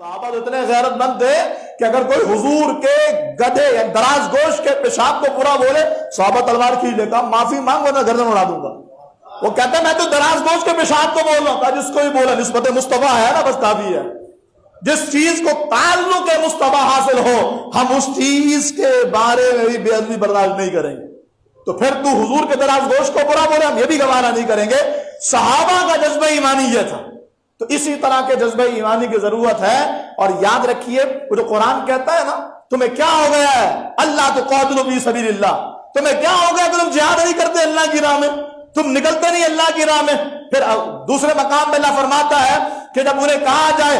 صحابہ اتنے غیرت مند تھے کہ اگر کوئی حضور کے گدھے یا دراز گوشت کے پیشاب کو برا بولے، صحابہ تلوار کھینچ لے، کہا معافی مانگ ورنہ گردن اڑا دوں گا۔ وہ کہتا ہے میں تو دراز گوشت کے پیشاب کو بول رہا ہوں، کہا جس کو بھی بولا نسبت مصطفیٰ ہے نا بس کافی ہے۔ جس چیز کو تعلق مصطفیٰ حاصل ہو ہم اس چیز کے بارے میں بھی بے ادبی برداشت نہیں کریں گے، تو پھر تو حضور کے دراز گوشت کو برا بولے ہم یہ بھی گوارا نہیں کریں گے۔ صحابہ کا جذبہ ایمانی یہ تھا، تو اسی طرح کے جذبہ ایمانی کی ضرورت ہے۔ اور یاد رکھیے وہ جو قرآن کہتا ہے نا تمہیں کیا ہو گیا ہے اللہ تقاتلوا فی سبیل اللہ، تمہیں کیا ہو گیا کہ تم جہاد نہیں کرتے اللہ کی راہ میں، تم نکلتے نہیں اللہ کی راہ میں۔ پھر دوسرے مقام میں اللہ فرماتا ہے کہ جب انہیں کہا جائے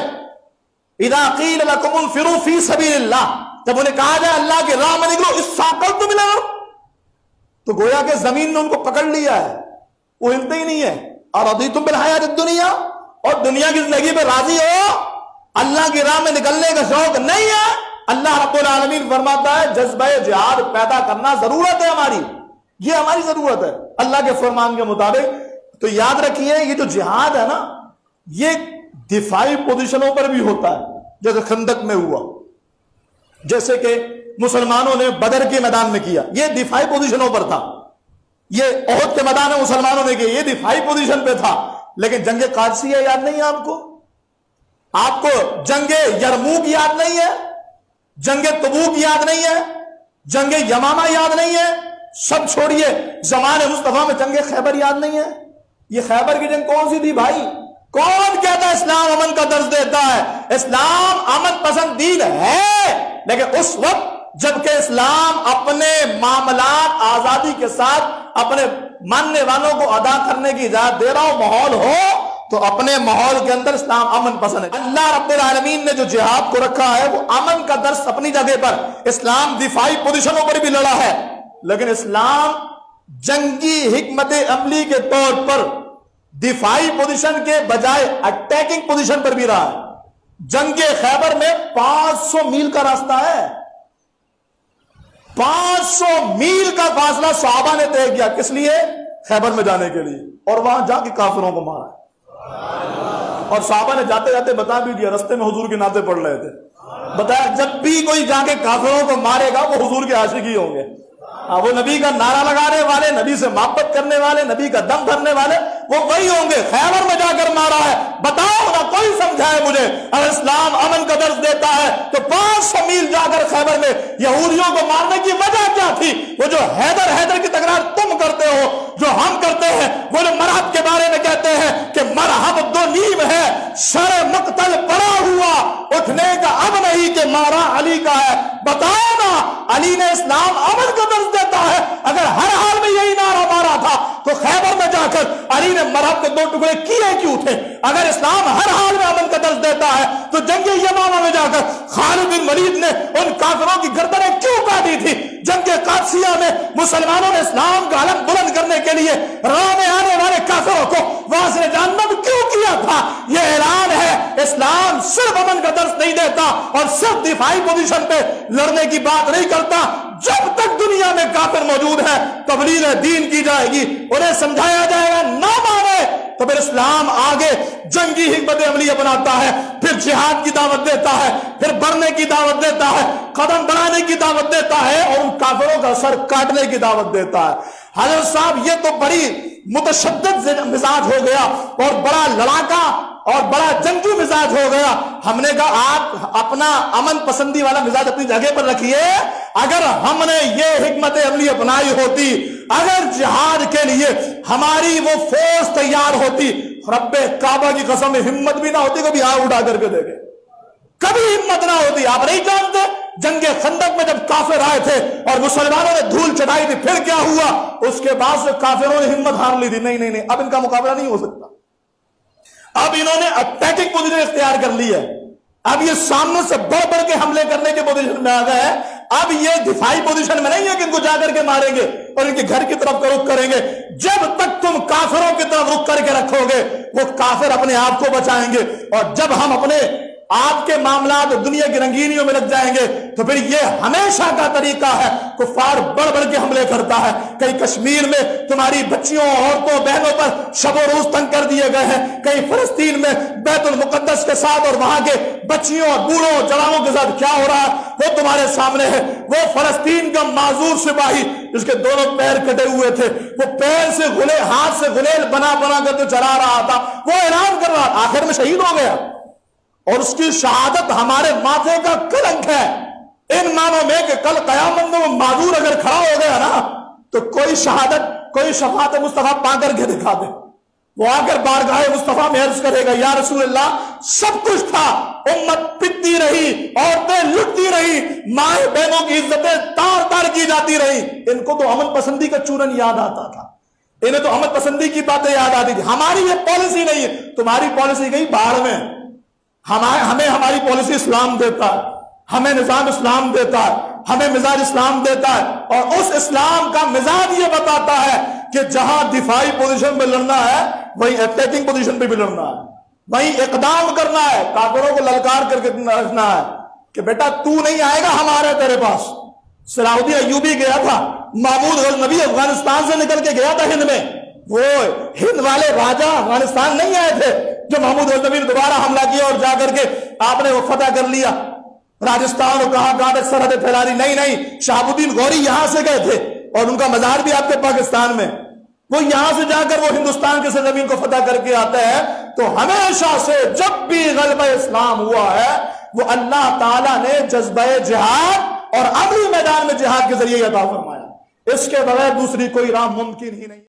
اذا قیل لکم انفروا فی سبیل اللہ، جب انہیں کہا جائے اللہ کی راہ میں نکلو اثاقلتم الی الارض، تو گویا کہ زمین نے ان کو پکڑ لیا ہے، وہ ہلتے ہی نہیں ہے۔ اور رضیتم بالحیات الدنیا، اور دنیا کی زندگی پہ راضی ہو، اللہ کی راہ میں نکلنے کا شوق نہیں ہے۔ اللہ رب العالمین فرماتا ہے جذبہ جہاد پیدا کرنا ضرورت ہے ہماری، یہ ہماری ضرورت ہے اللہ کے فرمان کے مطابق۔ تو یاد رکھیے یہ جو جہاد ہے نا یہ دفاعی پوزیشنوں پر بھی ہوتا ہے، جیسے خندق میں ہوا، جیسے کہ مسلمانوں نے بدر کے میدان میں کیا، یہ دفاعی پوزیشنوں پر تھا۔ یہ احد کے میدان میں مسلمانوں نے کیا، یہ دفاعی پوزیشن پہ تھا۔ لیکن جنگ قادسیہ یاد نہیں ہے آپ کو؟ آپ کو جنگ یرموک یاد نہیں ہے؟ جنگ تبوک یاد نہیں ہے؟ جنگ یمامہ یاد نہیں ہے؟ سب چھوڑیے، زمانے مصطفیٰ میں جنگ خیبر یاد نہیں ہے؟ یہ خیبر کی جنگ کون سی تھی بھائی؟ کون کہتا ہے اسلام امن کا درس دیتا ہے؟ اسلام امن پسند دین ہے، لیکن اس وقت جبکہ اسلام اپنے معاملات آزادی کے ساتھ اپنے ماننے والوں کو ادا کرنے کی اجازت دے رہا ہو، ماحول ہو، تو اپنے ماحول کے اندر اسلام امن پسند ہے۔ اللہ رب العالمین نے جو جہاد کو رکھا ہے وہ امن کا درس اپنی جگہ پر، اسلام دفاعی پوزیشنوں پر بھی لڑا ہے، لیکن اسلام جنگی حکمت عملی کے طور پر دفاعی پوزیشن کے بجائے اٹیکنگ پوزیشن پر بھی رہا ہے۔ جنگ خیبر میں 500 میل کا راستہ ہے، 500 میل کا فاصلہ صحابہ نے طے کیا، کس لیے؟ خیبر میں جانے کے لیے، اور وہاں جا کے کافروں کو مارا۔ اور صحابہ نے جاتے جاتے بتا بھی دیا، رستے میں حضور کی نعتیں پڑھ رہے تھے، بتایا جب بھی کوئی جا کے کافروں کو مارے گا وہ حضور کے عاشق ہی ہوں گے، وہ نبی کا نعرہ لگانے والے، نبی سے محبت کرنے والے، نبی کا دم بھرنے والے وہ وہی ہوں گے۔ خیبر میں جا کر مارا ہے، بتاؤ نہ کوئی سمجھائے مجھے، اگر اسلام امن کا درس دیتا ہے تو 500 میل جا کر خیبر میں یہودیوں کو مارنے کی وجہ کیا تھی؟ وہ جو حیدر کی تکرار تم کرتے ہو، جو ہم کرتے ہیں، وہ جو مرحب کے بارے میں کہتے ہیں کہ مرحب 2 نیم ہے، سر مقتل پڑا ہوا، اٹھنے کا اب نہیں کہ مارا علی کا ہے۔ بتاؤ نا علی نے اسلام امن کا درس دیتا ہے، اگر ہر حال میں یہی نعرہ مارا تھا تو خیبر میں جا کر علی نے مرحب کے 2 ٹکڑے کیے کیوں تھے؟ اگر اسلام ہر حال میں امن کا درس دیتا ہے تو جنگ یمامہ میں جا کر خالد بن ولید نے ان کافروں کی گردنیں کیوں کاٹی تھی؟ جنگ قادسیہ میں مسلمانوں نے اسلام کا علم بلند کرنے کے لیے راہ میں آنے والے کافروں کو وہاں سے جہنم کیوں کیا تھا؟ یہ اعلان ہے اسلام صرف امن کا درس نہیں دیتا اور صرف دفاعی پوزیشن پہ لڑنے کی بات نہیں کرتا۔ جب تک دنیا میں کافر موجود ہے تبلیغ دین کی جائے گی، انہیں سمجھایا جائے گا، نہ مانے تو پھر اسلام آگے جنگی حکمت عملی اپناتا ہے، پھر جہاد کی دعوت دیتا ہے، پھر بڑھنے کی دعوت دیتا ہے، قدم بڑھانے کی دعوت دیتا ہے، اور ان کافروں کا سر کاٹنے کی دعوت دیتا ہے۔ حضرت صاحب یہ تو بڑی متشدد مزاج ہو گیا اور بڑا لڑاکا اور بڑا جنگی مزاج ہو گیا۔ ہم نے کہا آپ اپنا امن پسندی والا مزاج اپنی جگہ پر رکھیے، اگر ہم نے یہ حکمت عملی اپنائی ہوتی، اگر جہاد کے لیے ہماری وہ فورس تیار ہوتی، رب کعبہ کی قسم ہمت بھی نہ ہوتی کبھی ہاتھ اٹھا کر کے دیکھے، کبھی ہمت نہ ہوتی۔ آپ نہیں جانتے جنگ خندق میں جب کافر آئے تھے اور مسلمانوں نے دھول چڑھائی تھی، پھر کیا ہوا؟ اس کے بعد سے کافروں نے ہمت ہار لی تھی، نہیں اب ان کا مقابلہ نہیں ہو سکتا، اب انہوں نے اٹیکنگ پوزیشن اختیار کر لی ہے، اب یہ سامنے سے بڑھ کے حملے کرنے کے پوزیشن میں آ گئے ہیں، اب یہ دفاعی پوزیشن میں نہیں ہے کہ ان کو جا کر کے ماریں گے اور ان کے گھر کی طرف رخ کریں گے۔ جب تک تم کافروں کی طرف رخ کر کے رکھو گے وہ کافر اپنے آپ کو بچائیں گے، اور جب ہم اپنے آپ کے معاملات دنیا کی رنگینیوں میں لگ جائیں گے تو پھر یہ ہمیشہ کا طریقہ ہے، کفار بڑھ بڑھ کے حملے کرتا ہے۔ کئی کشمیر میں تمہاری بچیوں، عورتوں، بہنوں پر شب و روز تنگ کر دیے گئے ہیں، کئی فلسطین میں بیت المقدس کے ساتھ اور وہاں کے بچیوں، بوڑھوں، جوانوں کے ساتھ کیا ہو رہا ہے وہ تمہارے سامنے ہے۔ وہ فلسطین کا معذور سپاہی جس کے دونوں پیر کٹے ہوئے تھے، وہ پیر سے غلیل، ہاتھ سے غلیل بنا بنا کر کے چلا رہا تھا، وہ اعلان کر رہا، آخر میں شہید ہو گیا، اور اس کی شہادت ہمارے ماتھے کا کلنک ہے، ان معنوں میں کہ کل قیامت میں وہ معذور اگر کھڑا ہو گیا نا تو کوئی شہادت، کوئی شفاعت مصطفیٰ پا کر کے دکھا دے، وہ آ کر بارگاہ مصطفیٰ میں عرض کرے گا یا رسول اللہ سب کچھ تھا، امت پٹتی رہی، عورتیں لٹتی رہی، مائیں بہنوں کی عزتیں تار تار کی جاتی رہی، ان کو تو امن پسندی کا چورن یاد آتا تھا، انہیں تو امن پسندی کی باتیں یاد آتی تھی۔ ہماری یہ پالیسی نہیں ہے، تمہاری پالیسی گئی باہر میں، ہمیں ہماری پالیسی اسلام دیتا ہے، ہمیں نظام اسلام دیتا ہے، ہمیں مزاج اسلام دیتا ہے، اور اس اسلام کا مزاج یہ بتاتا ہے کہ جہاں دفاعی پوزیشن پہ لڑنا ہے وہیں اٹیکنگ پوزیشن پہ بھی لڑنا ہے، وہیں اقدام کرنا ہے، کافروں کو للکار کر کے رکھنا ہے کہ بیٹا تو نہیں آئے گا، ہم آ رہے تیرے پاس۔ صلاح الدین ایوبی گیا تھا، محمود غزنوی افغانستان سے نکل کے گیا تھا ہند میں، وہ ہند والے راجہ افغانستان نہیں آئے تھے جو محمود غزنوی نے دوبارہ حملہ کیا اور جا کر کے آپ نے وہ فتح کر لیا راجستھان، اور کہاں تک سرحدیں پھیلا دی۔ نہیں، شہاب الدین غوری یہاں سے گئے تھے اور ان کا مزار بھی آپ کے پاکستان میں، وہ یہاں سے جا کر وہ ہندوستان کی سرزمین کو فتح کر کے آتے ہیں۔ تو ہمیشہ سے جب بھی غلبہ اسلام ہوا ہے وہ اللہ تعالیٰ نے جذبہ جہاد اور عملی میدان میں جہاد کے ذریعے عطا فرمایا، اس کے بغیر دوسری کوئی راہ ممکن ہی نہیں۔